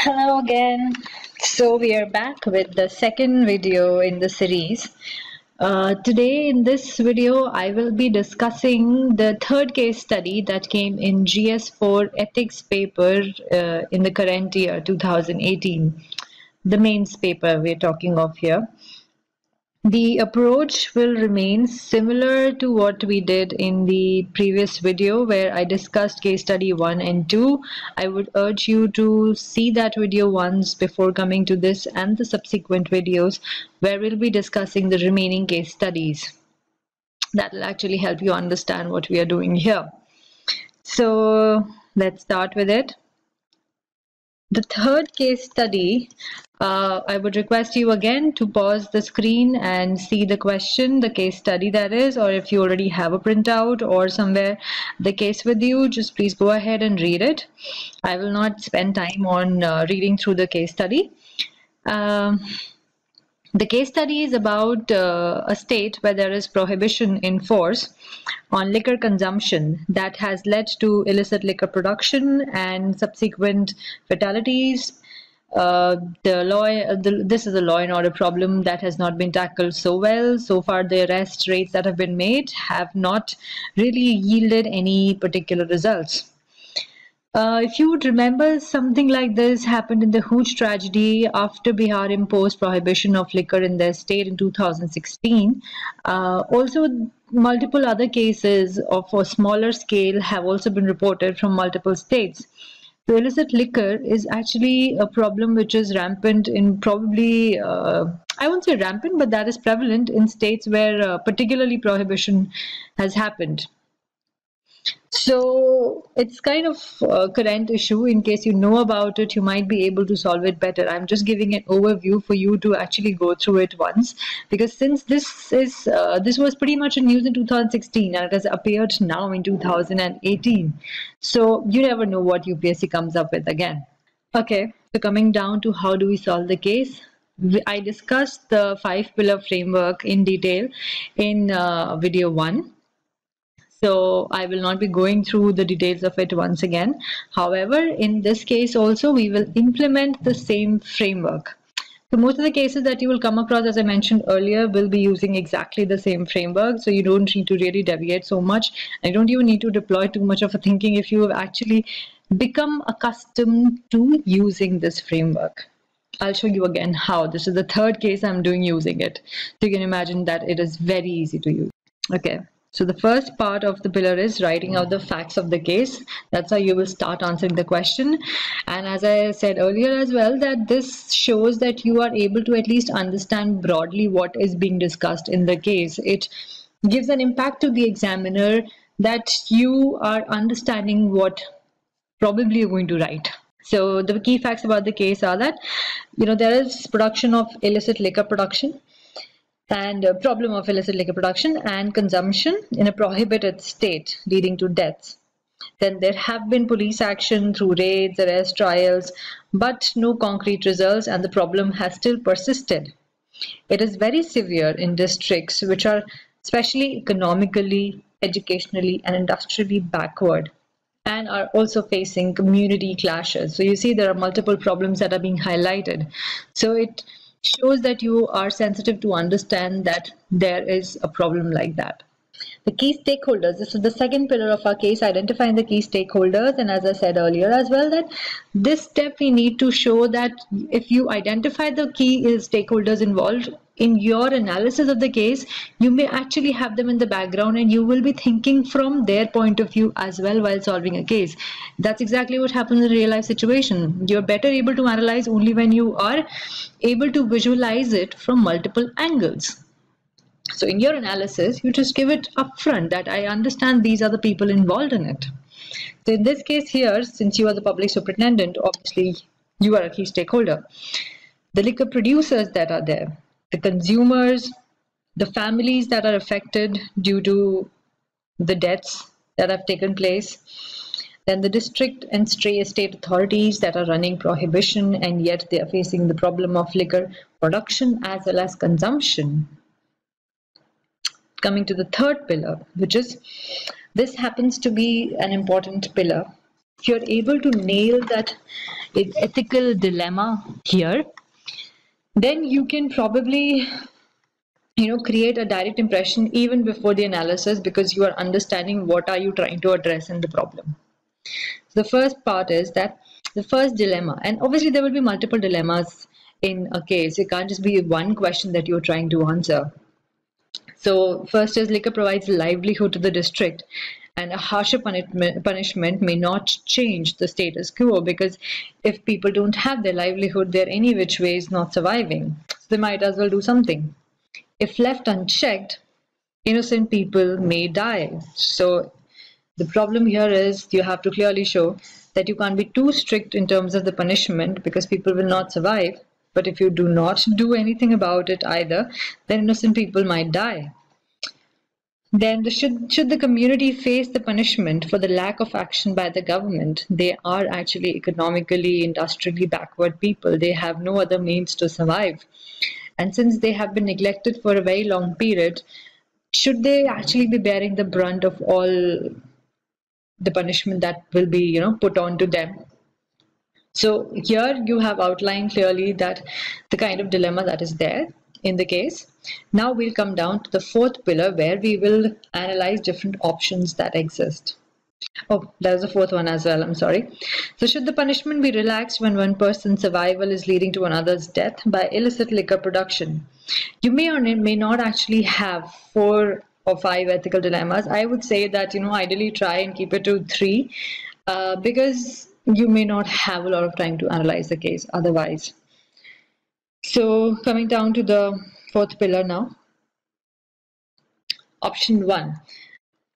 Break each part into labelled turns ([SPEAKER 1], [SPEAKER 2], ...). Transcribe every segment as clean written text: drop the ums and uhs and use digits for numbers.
[SPEAKER 1] Hello again. So we are back with the second video in the series. Today in this video, I will be discussing the third case study that came in GS4 ethics paper in the current year, 2018. The mains paper we're talking of here. The approach will remain similar to what we did in the previous video where I discussed case study 1 and 2. I would urge you to see that video once before coming to this and the subsequent videos where we'll be discussing the remaining case studies. That will actually help you understand what we are doing here. So let's start with it. The third case study, I would request you again to pause the screen and see the question, the case study that is, or if you already have a printout or somewhere the case with you, just please go ahead and read it. I will not spend time on reading through the case study. The case study is about a state where there is prohibition in force on liquor consumption that has led to illicit liquor production and subsequent fatalities. This is a law and order problem that has not been tackled so well. So far, the arrest rates that have been made have not really yielded any particular results. If you would remember, something like this happened in the huge tragedy after Bihar imposed prohibition of liquor in their state in 2016. Also, multiple other cases of a smaller scale have also been reported from multiple states. So illicit liquor is actually a problem which is rampant in probably, I won't say rampant, but that is prevalent in states where particularly prohibition has happened. So it's kind of a current issue. In case you know about it, you might be able to solve it better. I'm just giving an overview for you to actually go through it once, because since this was pretty much in news in 2016 and it has appeared now in 2018, so you never know what UPSC comes up with again. Okay, so coming down to how do we solve the case, I discussed the 5-pillar framework in detail in video 1. So I will not be going through the details of it once again. However, in this case also, we will implement the same framework. So most of the cases that you will come across, as I mentioned earlier, will be using exactly the same framework. So you don't need to really deviate so much. And you don't even need to deploy too much of a thinking if you have actually become accustomed to using this framework. I'll show you again how. This is the third case I'm doing using it. So you can imagine that it is very easy to use. Okay. So the first part of the pillar is writing out the facts of the case. That's how you will start answering the question. And as I said earlier as well, that this shows that you are able to at least understand broadly what is being discussed in the case. It gives an impact to the examiner that you are understanding what probably you're going to write. So the key facts about the case are that, there is production of illicit liquor production, and a problem of illicit liquor production and consumption in a prohibited state leading to deaths. Then there have been police action through raids, arrests, trials, but no concrete results, and the problem has still persisted. It is very severe in districts which are especially economically, educationally, and industrially backward, and are also facing community clashes. So you see there are multiple problems that are being highlighted. So it shows that you are sensitive to understand that there is a problem like that. The key stakeholders, this is the second pillar of our case, identifying the key stakeholders. And as I said earlier as well, that this step we need to show that if you identify the key stakeholders involved in your analysis of the case, you may actually have them in the background and you will be thinking from their point of view as well while solving a case. That's exactly what happens in a real life situation. You're better able to analyze only when you are able to visualize it from multiple angles. So in your analysis, you just give it upfront that I understand these are the people involved in it. So in this case here, since you are the public superintendent, obviously you are a key stakeholder. The liquor producers that are there, the consumers, the families that are affected due to the deaths that have taken place, then the district and state authorities that are running prohibition and yet they are facing the problem of liquor production as well as consumption. Coming to the third pillar, which is, this happens to be an important pillar if you're able to nail that ethical dilemma here, then you can probably create a direct impression even before the analysis, because you are understanding what are you trying to address in the problem. So the first part is that the first dilemma, and obviously there will be multiple dilemmas in a case. It can't just be one question that you're trying to answer. So first is liquor provides livelihood to the district, and a harsher punishment may not change the status quo, because if people don't have their livelihood, they're any which ways not surviving. So they might as well do something. If left unchecked, innocent people may die. So the problem here is you have to clearly show that you can't be too strict in terms of the punishment, because people will not survive. But if you do not do anything about it either, then innocent people might die. Then should the community face the punishment for the lack of action by the government? They are actually economically, industrially backward people. They have no other means to survive. And since they have been neglected for a very long period, should they actually be bearing the brunt of all the punishment that will be, put on to them? So here you have outlined clearly that the kind of dilemma that is there in the case. Now we'll come down to the fourth pillar, where we will analyze different options that exist. Oh, there's a fourth one as well, I'm sorry. So should the punishment be relaxed when one person's survival is leading to another's death by illicit liquor production? You may or may not actually have 4 or 5 ethical dilemmas. I would say that, ideally try and keep it to 3, because you may not have a lot of time to analyze the case otherwise. So coming down to the fourth pillar now. Option 1.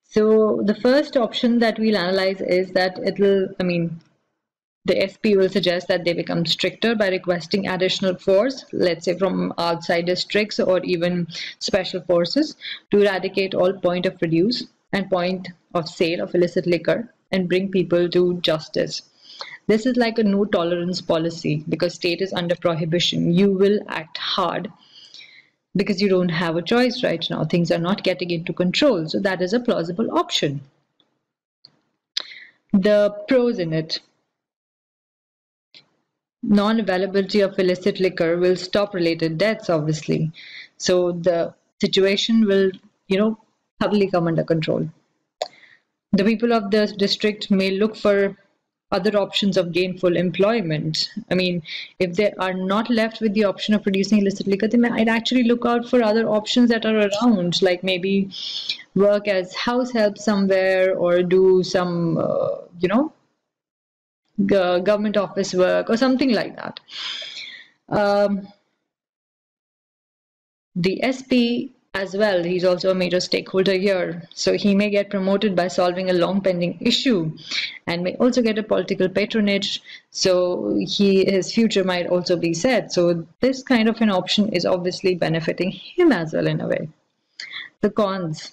[SPEAKER 1] So the first option that we'll analyze is that the SP will suggest that they become stricter by requesting additional force, let's say from outside districts or even special forces, to eradicate all point of produce and point of sale of illicit liquor and bring people to justice. This is like a no tolerance policy, because state is under prohibition. You will act hard because you don't have a choice right now. Things are not getting into control. So that is a plausible option. The pros in it. Non-availability of illicit liquor will stop related deaths, obviously. So the situation will, thoroughly come under control. The people of the district may look for other options of gainful employment. If they are not left with the option of producing illicit liquor, they might actually look out for other options that are around, like maybe work as house help somewhere, or do some, government office work or something like that. The SP as well, he's also a major stakeholder here. So he may get promoted by solving a long pending issue, and may also get a political patronage. So his future might also be set. So this kind of an option is obviously benefiting him as well in a way. The cons.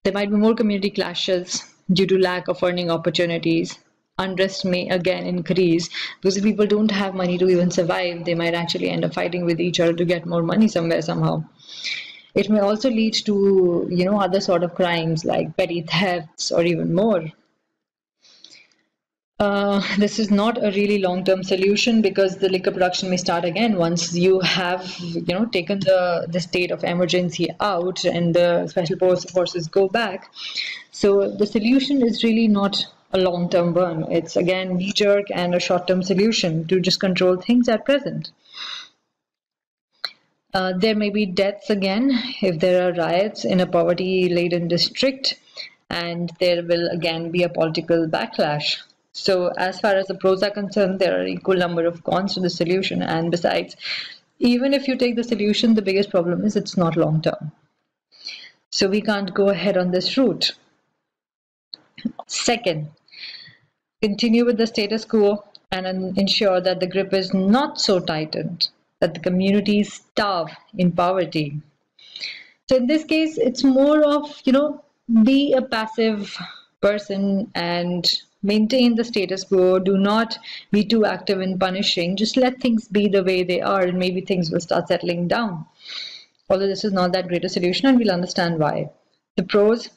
[SPEAKER 1] There might be more community clashes due to lack of earning opportunities. Unrest may again increase, because if people don't have money to even survive, they might actually end up fighting with each other to get more money somewhere, somehow. It may also lead to, other sort of crimes like petty thefts or even more. This is not a really long-term solution, because the liquor production may start again once you have, taken the state of emergency out and the special forces go back. So the solution is really not a long-term one. It's again knee-jerk and a short-term solution to just control things at present. There may be deaths again if there are riots in a poverty-laden district, and there will again be a political backlash. So as far as the pros are concerned, there are equal number of cons to the solution. And besides, even if you take the solution, the biggest problem is it's not long-term. So we can't go ahead on this route. Second, continue with the status quo and ensure that the grip is not so tightened that the communities starve in poverty. So in this case, it's more of, be a passive person and maintain the status quo. Do not be too active in punishing. Just let things be the way they are, and maybe things will start settling down. Although this is not that great a solution, and we'll understand why. The pros: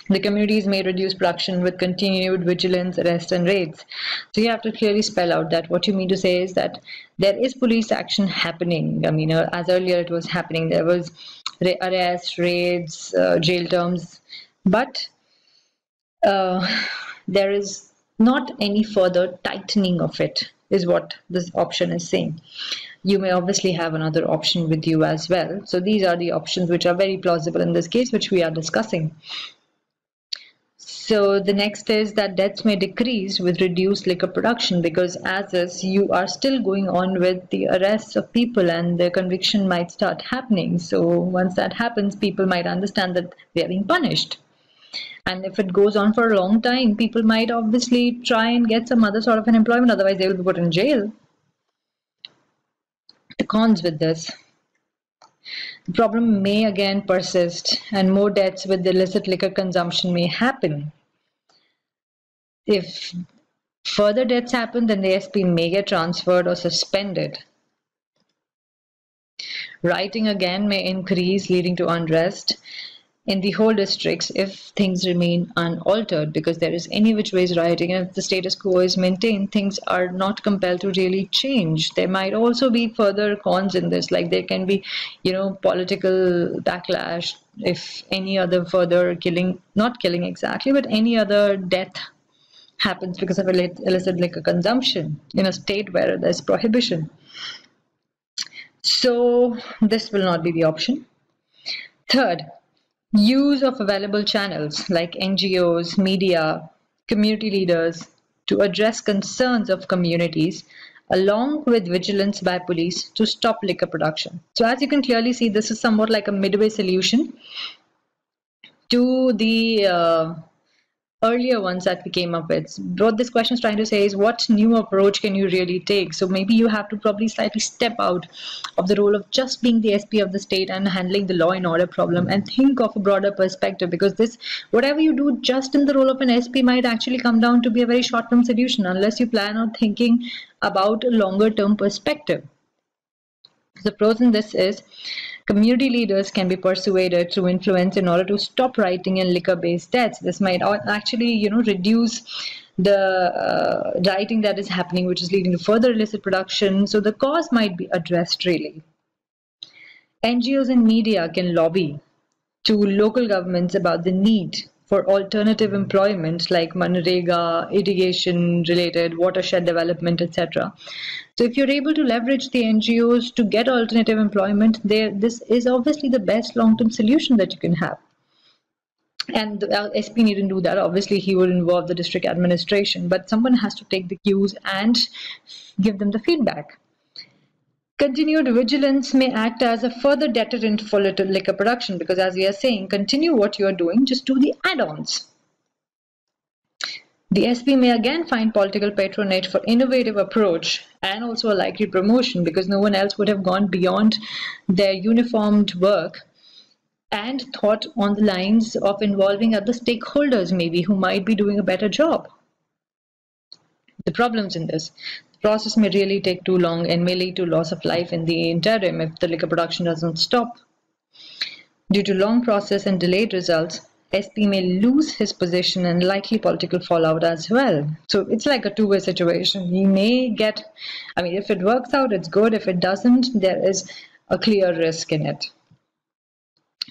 [SPEAKER 1] The communities may reduce production with continued vigilance, arrest, and raids. So you have to clearly spell out that what you mean to say is that there is police action happening. I mean, as earlier it was happening, there was arrest, raids, jail terms, but uh, there is not any further tightening of it, is what this option is saying. You may obviously have another option with you as well. So these are the options which are very plausible in this case, which we are discussing. So the next is that deaths may decrease with reduced liquor production, because as is, you are still going on with the arrests of people and the conviction might start happening. So once that happens, people might understand that they are being punished. And if it goes on for a long time, people might obviously try and get some other sort of an employment, otherwise they will be put in jail. The cons with this. The problem may again persist, and more deaths with illicit liquor consumption may happen. If further deaths happen, then the SP may get transferred or suspended. Rioting again may increase, leading to unrest in the whole districts if things remain unaltered, because there is any which ways rioting, and if the status quo is maintained, things are not compelled to really change. There might also be further cons in this, like there can be, political backlash if any other further killing, not killing exactly, but any other death happens because of illicit liquor consumption in a state where there's prohibition. So this will not be the option. Third, use of available channels like NGOs, media, community leaders to address concerns of communities, along with vigilance by police to stop liquor production. So as you can clearly see, this is somewhat like a midway solution to the earlier ones that we came up with. What this question is trying to say is, what new approach can you really take? So maybe you have to probably slightly step out of the role of just being the SP of the state and handling the law and order problem, and think of a broader perspective, because this, whatever you do just in the role of an SP, might actually come down to be a very short-term solution unless you plan on thinking about a longer-term perspective. The pros in this is, community leaders can be persuaded through influence in order to stop rioting and liquor-based deaths. This might actually, reduce the rioting that is happening, which is leading to further illicit production. So the cause might be addressed, really. NGOs and media can lobby to local governments about the need for alternative employment like Manrega, irrigation-related, watershed development, etc. So if you're able to leverage the NGOs to get alternative employment, this is obviously the best long-term solution that you can have. And the SP needn't do that. Obviously, he will involve the district administration, but someone has to take the cues and give them the feedback. Continued vigilance may act as a further deterrent for liquor production, because as we are saying, continue what you are doing, just do the add-ons. The SP may again find political patronage for innovative approach and also a likely promotion, because no one else would have gone beyond their uniformed work and thought on the lines of involving other stakeholders maybe who might be doing a better job. The problems in this: the process may really take too long and may lead to loss of life in the interim if the liquor production doesn't stop. Due to long process and delayed results, SP may lose his position and likely political fallout as well. So it's like a two-way situation. He may get, if it works out, it's good. If it doesn't, there is a clear risk in it.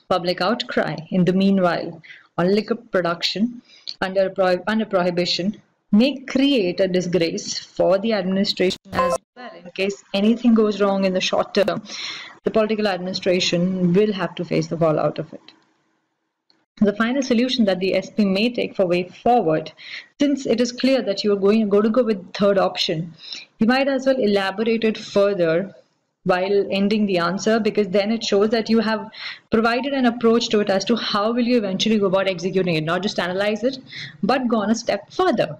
[SPEAKER 1] Public outcry, in the meanwhile, on liquor production under prohibition may create a disgrace for the administration as well. In case anything goes wrong in the short term, the political administration will have to face the fallout of it. The final solution that the SP may take for way forward, since it is clear that you are going to go with the third option, you might as well elaborate it further while ending the answer, because then it shows that you have provided an approach to it as to how will you eventually go about executing it, not just analyze it, but go on a step further.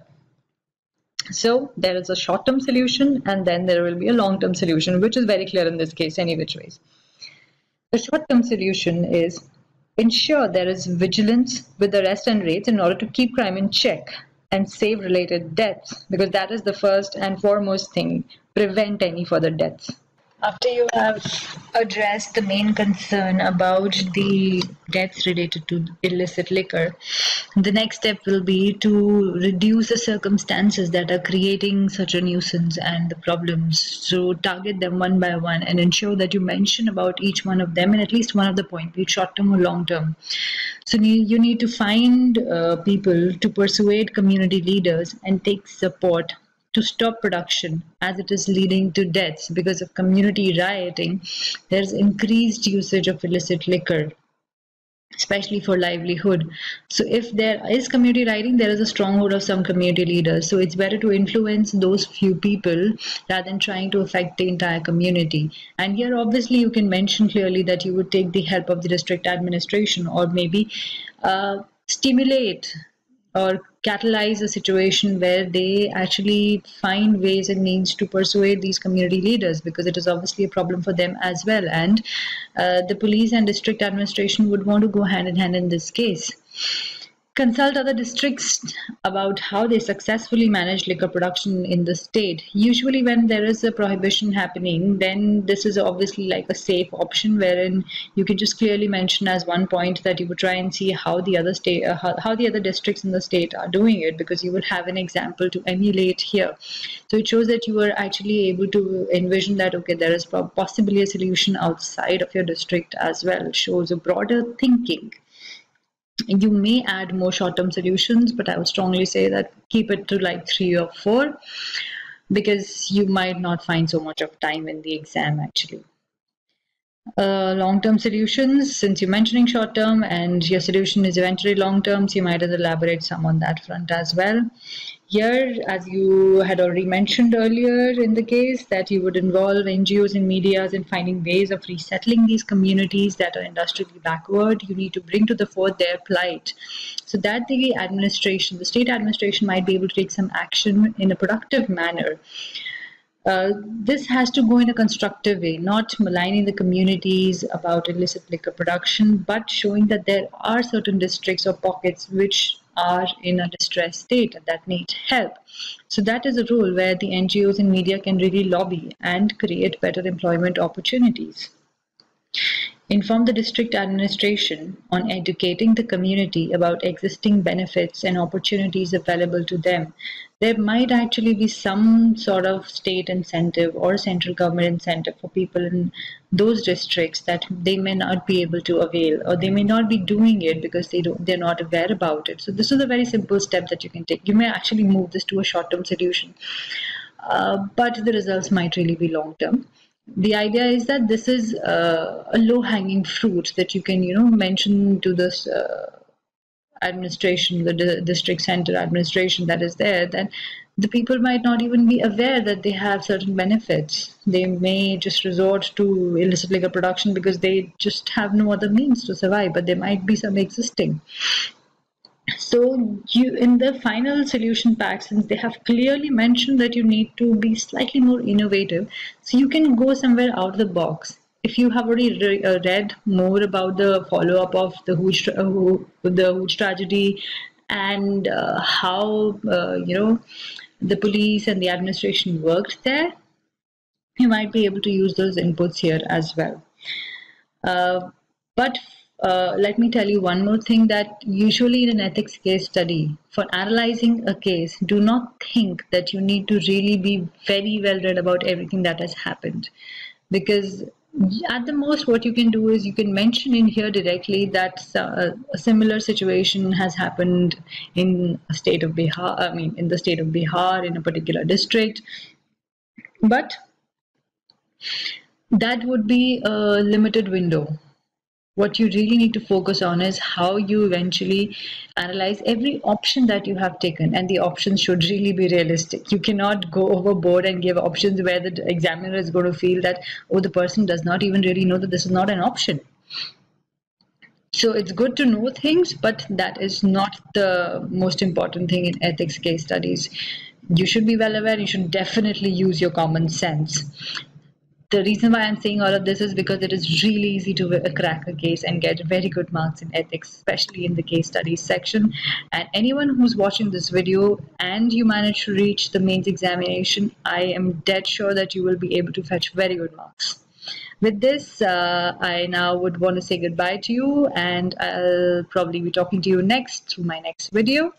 [SPEAKER 1] So there is a short-term solution and then there will be a long-term solution, which is very clear in this case any which ways. The short-term solution is ensure there is vigilance with arrest and raids in order to keep crime in check and save related deaths, because that is the first and foremost thing, prevent any further deaths. After you have addressed the main concern about the deaths related to illicit liquor, the next step will be to reduce the circumstances that are creating such a nuisance and the problems. So target them one by one and ensure that you mention about each one of them in at least one of the points, be it short term or long term. So you need to find people to persuade community leaders and take support to stop production as it is leading to deaths because of community rioting. There's increased usage of illicit liquor, especially for livelihood. So if there is community rioting, there is a stronghold of some community leaders. So it's better to influence those few people rather than trying to affect the entire community. And here, obviously, you can mention clearly that you would take the help of the district administration or maybe stimulate or catalyze a situation where they actually find ways and means to persuade these community leaders, because it is obviously a problem for them as well. And the police and district administration would want to go hand in hand in this case. Consult other districts about how they successfully manage liquor production in the state. Usually when there is a prohibition happening, then this is obviously like a safe option wherein you can just clearly mention as one point that you would try and see how the other state, how the other districts in the state are doing it, because you would have an example to emulate here. So it shows that you are actually able to envision that, okay, there is possibly a solution outside of your district as well. It shows a broader thinking. You may add more short-term solutions, but I would strongly say that keep it to like 3 or 4, because you might not find so much of time in the exam actually. Long-term solutions, since you're mentioning short-term and your solution is eventually long-term, so you might elaborate some on that front as well. Here, as you had already mentioned earlier in the case, that you would involve NGOs and medias in finding ways of resettling these communities that are industrially backward. You need to bring to the fore their plight so that the administration, the state administration, might be able to take some action in a productive manner. This has to go in a constructive way, not maligning the communities about illicit liquor production, but showing that there are certain districts or pockets which are in a distressed state that need help. So that is a role where the NGOs and media can really lobby and create better employment opportunities. Inform the district administration on educating the community about existing benefits and opportunities available to them. There might actually be some sort of state incentive or central government incentive for people in those districts that they may not be able to avail, or they may not be doing it because they're not aware about it. So this is a very simple step that you can take. You may actually move this to a short-term solution, but the results might really be long-term. The idea is that this is a low-hanging fruit that you can, mention to this administration, the district center administration that is there, that the people might not even be aware that they have certain benefits. They may just resort to illicit liquor production because they just have no other means to survive, but there might be some existing. So you, in the final solution pack, since they have clearly mentioned that you need to be slightly more innovative, so you can go somewhere out of the box. If you have already read more about the follow-up of the Hooch tragedy and how the police and the administration worked there, you might be able to use those inputs here as well. But let me tell you one more thing, that usually in an ethics case study, for analyzing a case, do not think that you need to really be very well read about everything that has happened, because at the most what you can do is you can mention in here directly that a similar situation has happened in a state of Bihar, in the state of Bihar, in a particular district, but that would be a limited window. What you really need to focus on is how you eventually analyze every option that you have taken, and the options should really be realistic. You cannot go overboard and give options where the examiner is going to feel that, oh, the person does not even really know that this is not an option. So it's good to know things, but that is not the most important thing in ethics case studies. You should be well aware. You should definitely use your common sense. The reason why I'm saying all of this is because it is really easy to crack a case and get very good marks in ethics, especially in the case studies section. And anyone who's watching this video and you manage to reach the mains examination, I am dead sure that you will be able to fetch very good marks. With this, I now would want to say goodbye to you, and I'll probably be talking to you next through my next video,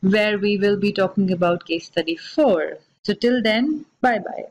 [SPEAKER 1] where we will be talking about case study 4. So till then, bye-bye.